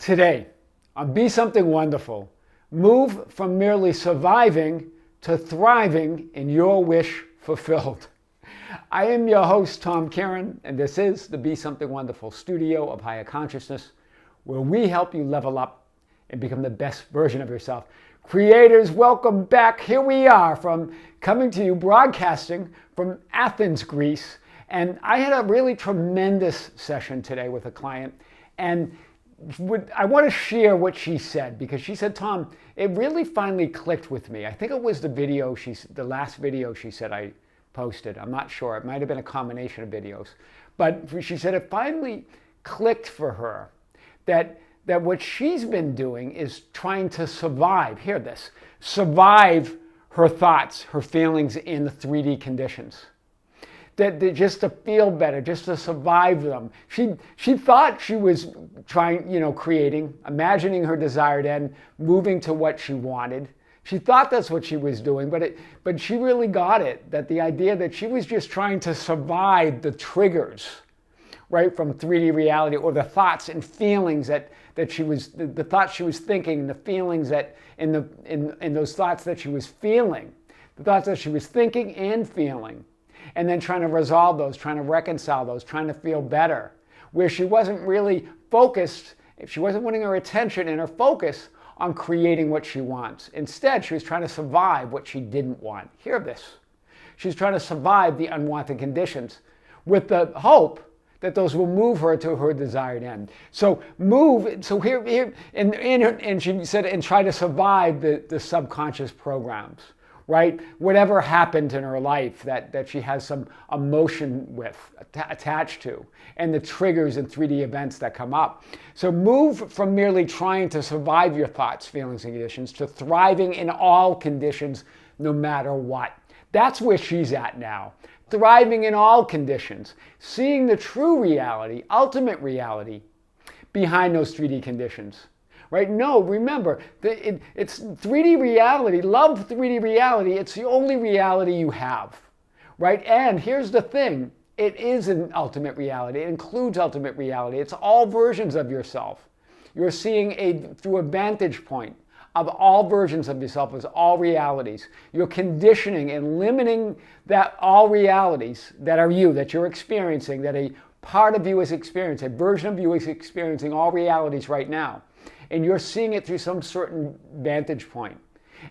Today, on Be Something Wonderful, move from merely surviving to thriving in your wish fulfilled. I am your host, Tom Kieran, and this is the Be Something Wonderful studio of higher consciousness, where we help you level up and become the best version of yourself. Creators, welcome back. Here we are coming to you, broadcasting from Athens, Greece. And I had a really tremendous session today with a client. And I want to share what she said, because she said, Tom, it really finally clicked with me. I think it was the last video she said I posted. I'm not sure. It might have been a combination of videos. But she said it finally clicked for her that what she's been doing is trying to survive. Hear this. Survive her thoughts, her feelings in the 3D conditions. That just to feel better, just to survive them. She thought she was trying, creating, imagining her desired end, moving to what she wanted. She thought that's what she was doing, but she really got it. That the idea that she was just trying to survive the triggers, right, from 3D reality, or the thoughts and feelings that she was, the thoughts she was thinking, the feelings that in those thoughts that she was feeling, the thoughts that she was thinking and feeling. And then trying to resolve those, trying to reconcile those, trying to feel better. Where she wasn't really focused, she wasn't putting her attention and her focus on creating what she wants. Instead, she was trying to survive what she didn't want. Hear this. She's trying to survive the unwanted conditions with the hope that those will move her to her desired end. So here, and she said, and try to survive the subconscious programs. Right? Whatever happened in her life that she has some emotion with, attached to, and the triggers and 3D events that come up. So move from merely trying to survive your thoughts, feelings, and conditions to thriving in all conditions, no matter what. That's where she's at now. Thriving in all conditions, seeing the true reality, ultimate reality, behind those 3D conditions. Right? No, remember, it's 3D reality. Love 3D reality. It's the only reality you have. Right? And here's the thing. It is an ultimate reality. It includes ultimate reality. It's all versions of yourself. You're seeing through a vantage point of all versions of yourself as all realities. You're conditioning and limiting that all realities that are you, that you're experiencing, that a part of you is experiencing, a version of you is experiencing all realities right now. And you're seeing it through some certain vantage point.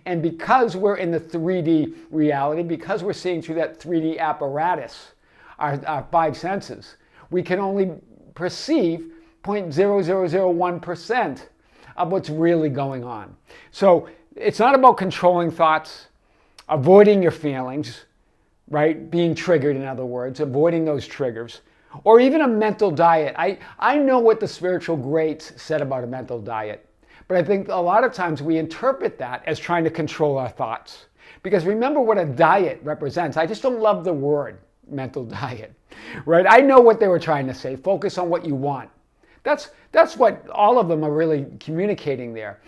And because we're in the 3D reality, because we're seeing through that 3D apparatus, our five senses, we can only perceive 0.0001% of what's really going on. So it's not about controlling thoughts, avoiding your feelings, right? Being triggered, in other words, avoiding those triggers. Or even a mental diet. I know what the spiritual greats said about a mental diet, but I think a lot of times we interpret that as trying to control our thoughts. Because remember what a diet represents. I just don't love the word mental diet, right? I know what they were trying to say. Focus on what you want. That's what all of them are really communicating there.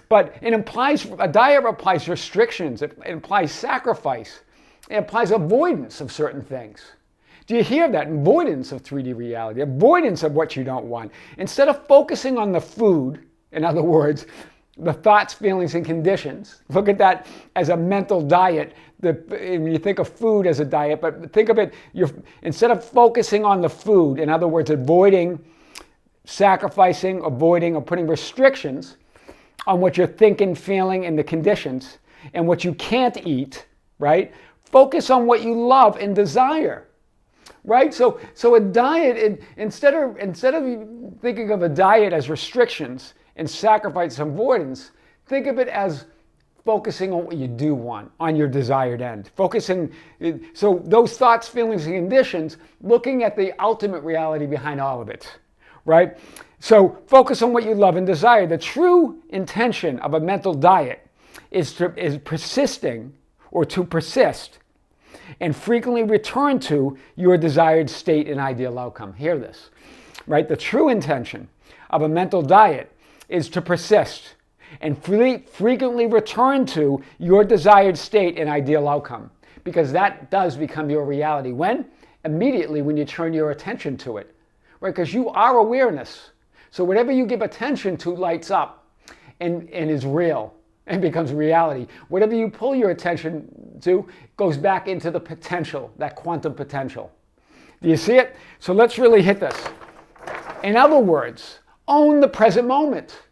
But a diet implies restrictions. It implies sacrifice. It implies avoidance of certain things. Do you hear that? Avoidance of 3D reality, avoidance of what you don't want. Instead of focusing on the food, in other words, the thoughts, feelings, and conditions, look at that as a mental diet. You think of food as a diet, but think of it, instead of focusing on the food, in other words, avoiding, sacrificing, avoiding, or putting restrictions on what you're thinking, feeling, and the conditions, and what you can't eat, right? Focus on what you love and desire. Right? So a diet, instead of thinking of a diet as restrictions and sacrifice and avoidance, think of it as focusing on what you do want, on your desired end. So those thoughts, feelings, and conditions, looking at the ultimate reality behind all of it. Right? So focus on what you love and desire. The true intention of a mental diet is persisting, or to persist, and frequently return to your desired state and ideal outcome. Hear this, right? The true intention of a mental diet is to persist and frequently return to your desired state and ideal outcome, because that does become your reality. When? Immediately when you turn your attention to it, right? Because you are awareness. So whatever you give attention to lights up and is real and becomes reality. Whatever you pull your attention to goes back into the potential, that quantum potential. Do you see it? So let's really hit this. In other words, own the present moment.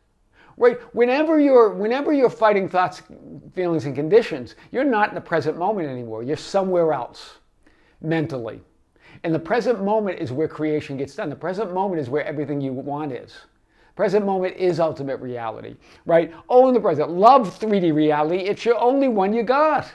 Right? Whenever you're fighting thoughts, feelings, and conditions, you're not in the present moment anymore. You're somewhere else mentally. And the present moment is where creation gets done. The present moment is where everything you want is. Present moment is ultimate reality, right? Own the present. Love 3D reality. It's your only one you got.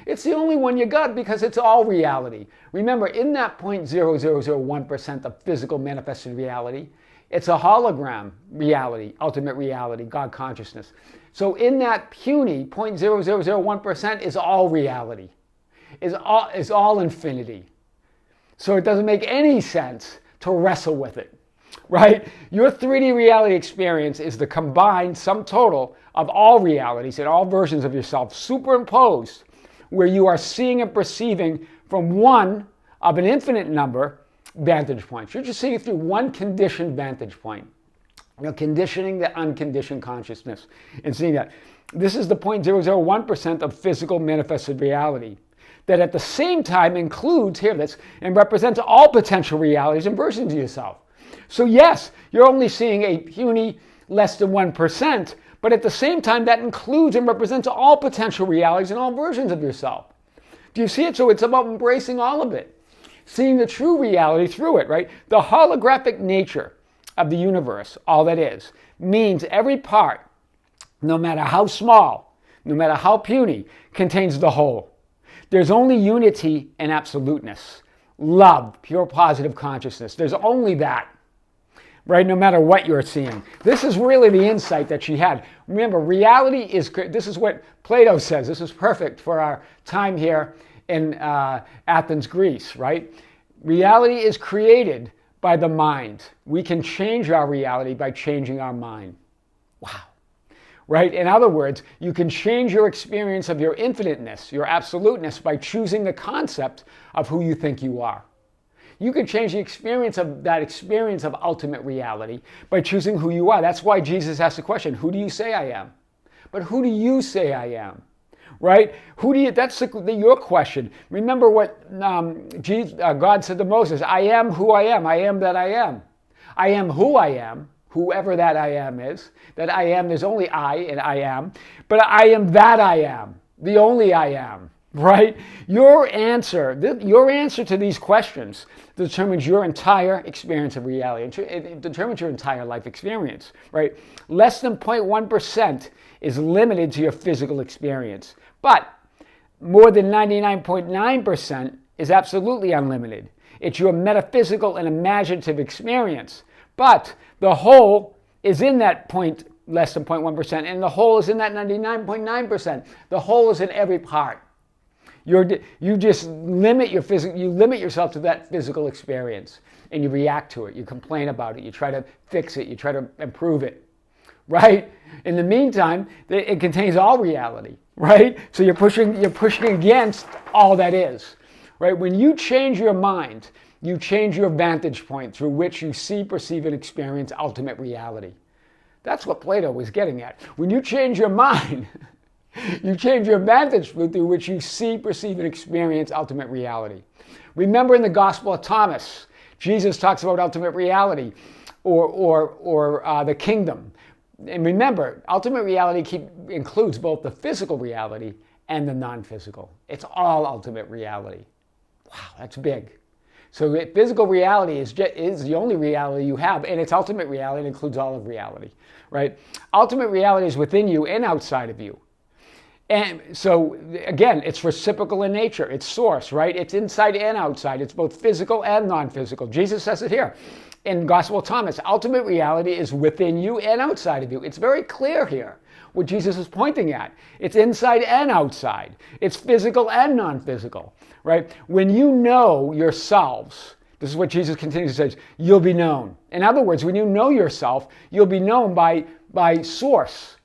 It's the only one you got because it's all reality. Remember, in that 0.0001% of physical manifested reality, it's a hologram reality, ultimate reality, God consciousness. So in that puny 0.0001% is all reality, is all infinity. So it doesn't make any sense to wrestle with it, right? Your 3D reality experience is the combined sum total of all realities and all versions of yourself superimposed, where you are seeing and perceiving from one of an infinite number vantage points. You're just seeing it through one conditioned vantage point. You're conditioning the unconditioned consciousness and seeing that. This is the 0.001% of physical manifested reality that at the same time includes, hear this, and represents all potential realities and versions of yourself. So yes, you're only seeing a puny less than 1%, but at the same time that includes and represents all potential realities and all versions of yourself. Do you see it? So it's about embracing all of it. Seeing the true reality through it, right? The holographic nature of the universe, all that is, means every part, no matter how small, no matter how puny, contains the whole. There's only unity and absoluteness. Love, pure positive consciousness. There's only that, right? No matter what you're seeing. This is really the insight that she had. Remember, reality is, this is what Plato says. This is perfect for our time here in Athens, Greece, right? Reality is created by the mind. We can change our reality by changing our mind. Wow. Right? In other words, you can change your experience of your infiniteness, your absoluteness, by choosing the concept of who you think you are. You can change the experience of that experience of ultimate reality by choosing who you are. That's why Jesus asked the question, who do you say I am? But who do you say I am? Right? That's your question. Remember what God said to Moses, I am who I am that I am. I am who I am, whoever that I am is. That I am, there's only I and I am. But I am that I am, the only I am. Right? Your answer to these questions determines your entire experience of reality. It determines your entire life experience. Right? Less than 0.1% is limited to your physical experience. But more than 99.9% is absolutely unlimited. It's your metaphysical and imaginative experience. But the whole is in that less than 0.1%, and the whole is in that 99.9%. The whole is in every part. You just limit yourself to that physical experience, and you react to it. You complain about it. You try to fix it. You try to improve it. Right? In the meantime, it contains all reality. Right? So you're pushing against all that is. Right? When you change your mind, you change your vantage point through which you see, perceive, and experience ultimate reality. That's what Plato was getting at. When you change your mind, you change your vantage point through which you see, perceive, and experience ultimate reality. Remember in the Gospel of Thomas, Jesus talks about ultimate reality or the kingdom. And remember, ultimate reality includes both the physical reality and the non-physical. It's all ultimate reality. Wow, that's big. So physical reality is the only reality you have, and it's ultimate reality. It includes all of reality, right? Ultimate reality is within you and outside of you. And so, again, it's reciprocal in nature. It's source, right? It's inside and outside. It's both physical and non-physical. Jesus says it here in Gospel of Thomas. Ultimate reality is within you and outside of you. It's very clear here what Jesus is pointing at. It's inside and outside. It's physical and non-physical, right? When you know yourselves, this is what Jesus continues to say, you'll be known. In other words, when you know yourself, you'll be known by source.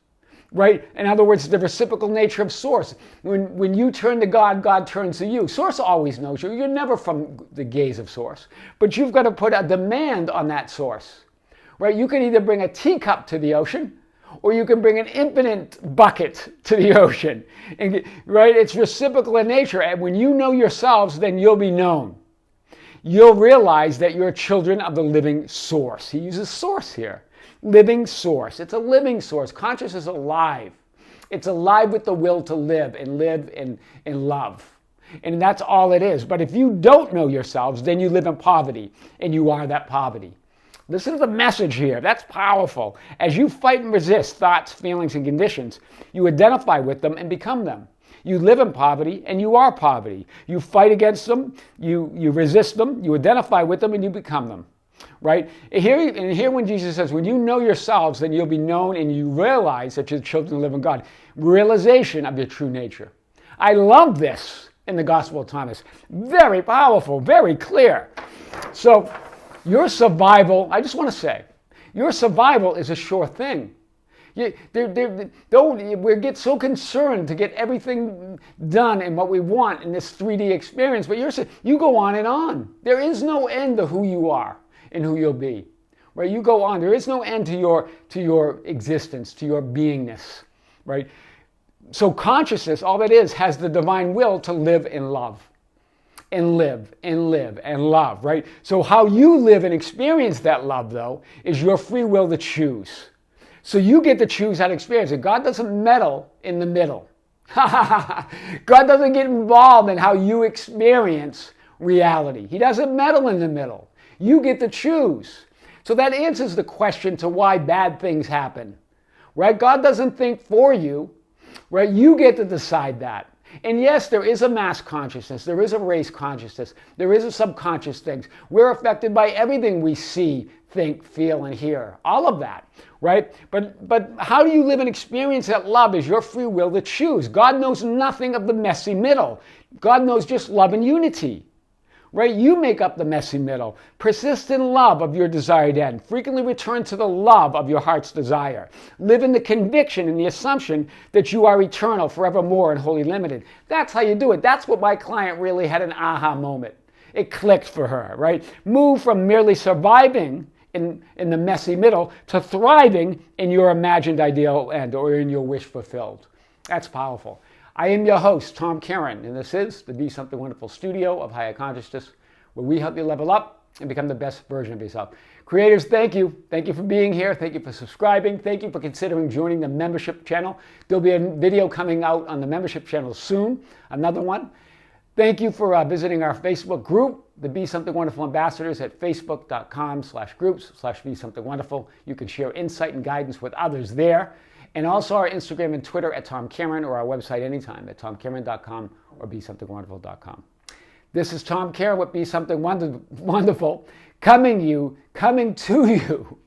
Right? In other words, the reciprocal nature of source. When you turn to God, God turns to you. Source always knows you. You're never from the gaze of source. But you've got to put a demand on that source. right? You can either bring a teacup to the ocean, or you can bring an infinite bucket to the ocean. And, right? It's reciprocal in nature. And when you know yourselves, then you'll be known. You'll realize that you're children of the living source. He uses source here. Living source. It's a living source. Consciousness is alive. It's alive with the will to live in love. And that's all it is. But if you don't know yourselves, then you live in poverty, and you are that poverty. Listen to the message here. That's powerful. As you fight and resist thoughts, feelings, and conditions, you identify with them and become them. You live in poverty, and you are poverty. You fight against them, you resist them, you identify with them, and you become them. Right? And here when Jesus says, when you know yourselves, then you'll be known, and you realize that you're children of the living God. Realization of your true nature. I love this in the Gospel of Thomas. Very powerful, very clear. So, your survival, I just want to say, your survival is a sure thing. We get so concerned to get everything done and what we want in this 3D experience, but you go on and on. There is no end to who you are and who you'll be. Right? You go on. There is no end to your existence, to your beingness. Right? So consciousness, all that is, has the divine will to live in love. And live and live and love, right? So how you live and experience that love, though, is your free will to choose. So you get to choose how to experience it. God doesn't meddle in the middle. God doesn't get involved in how you experience reality. He doesn't meddle in the middle. You get to choose. So that answers the question to why bad things happen, right? God doesn't think for you, right? You get to decide that. And yes, there is a mass consciousness, there is a race consciousness, there is a subconscious things. We're affected by everything we see, think, feel, and hear. All of that, right? But how do you live and experience that love is your free will to choose. God knows nothing of the messy middle. God knows just love and unity. Right? You make up the messy middle. Persist in love of your desired end. Frequently return to the love of your heart's desire. Live in the conviction and the assumption that you are eternal, forevermore, and wholly limited. That's how you do it. That's what my client really had an aha moment. It clicked for her, right? Move from merely surviving in the messy middle to thriving in your imagined ideal end or in your wish fulfilled. That's powerful. I am your host, Tom Caron, and this is the Be Something Wonderful studio of Higher Consciousness, where we help you level up and become the best version of yourself. Creators, thank you. Thank you for being here. Thank you for subscribing. Thank you for considering joining the membership channel. There'll be a video coming out on the membership channel soon, another one. Thank you for visiting our Facebook group, the Be Something Wonderful Ambassadors, at facebook.com/groups/Be Something Wonderful. You can share insight and guidance with others there. And also our Instagram and Twitter at Tom Caron, or our website anytime at tomcaron.com or besomethingwonderful.com. This is Tom Caron with Be Something Wonderful, coming to you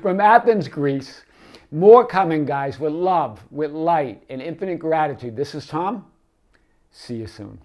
from Athens, Greece. More coming, guys, with love, with light, and infinite gratitude. This is Tom. See you soon.